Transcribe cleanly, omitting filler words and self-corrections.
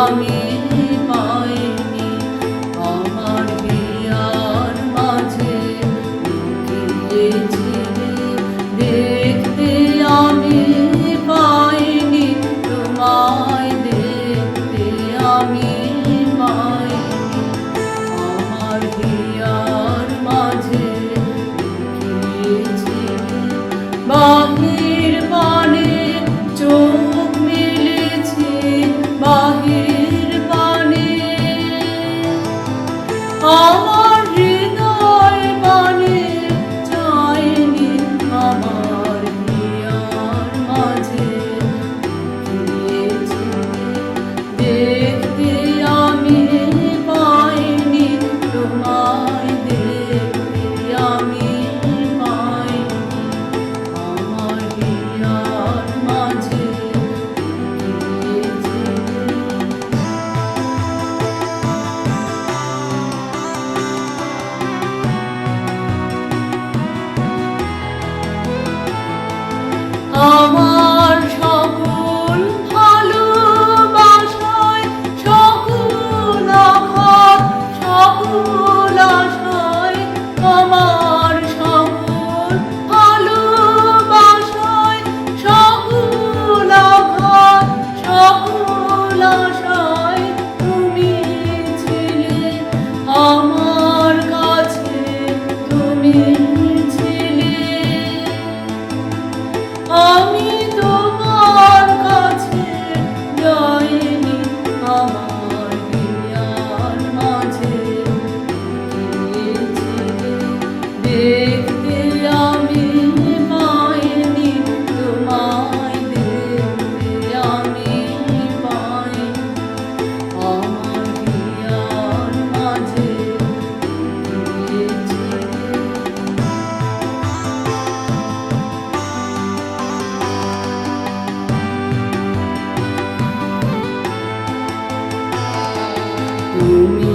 আমি পাইনি আমার হিয়ার মাঝে লুকিয়েছিলে দেখতে আমি পাইনি তোমায় দেখতে আমি পাইনি আমার হিয়ার মাঝে লুকিয়েছিলে বাহির পানে চোখ মেলেছি বাহির পানে আমার হৃদয় পানে চাইনি আমার হিয়ার মাঝে লুকিয়েছিলে দেখতে আমি পাইনি তোমায় দেখতে আমি পাইনি আমার হিয়ার মাঝে আমার সকল ভালোবাসায় সকল আঘাত সকল আশায় আমার সকল ভালোবাসায় সকল আঘাত সকল আশায় তুমি ছিলে আমার কাছে তুমি ছিলে আমি তোমার কাছে যাইনি আমার হিয়ার মাঝে লুকিয়েছিলে দেখতে আমি পাইনি তোমায় দেখতে আমি পাইনি আমার হিয়ার মাঝে লুকিয়েছিলে তুমি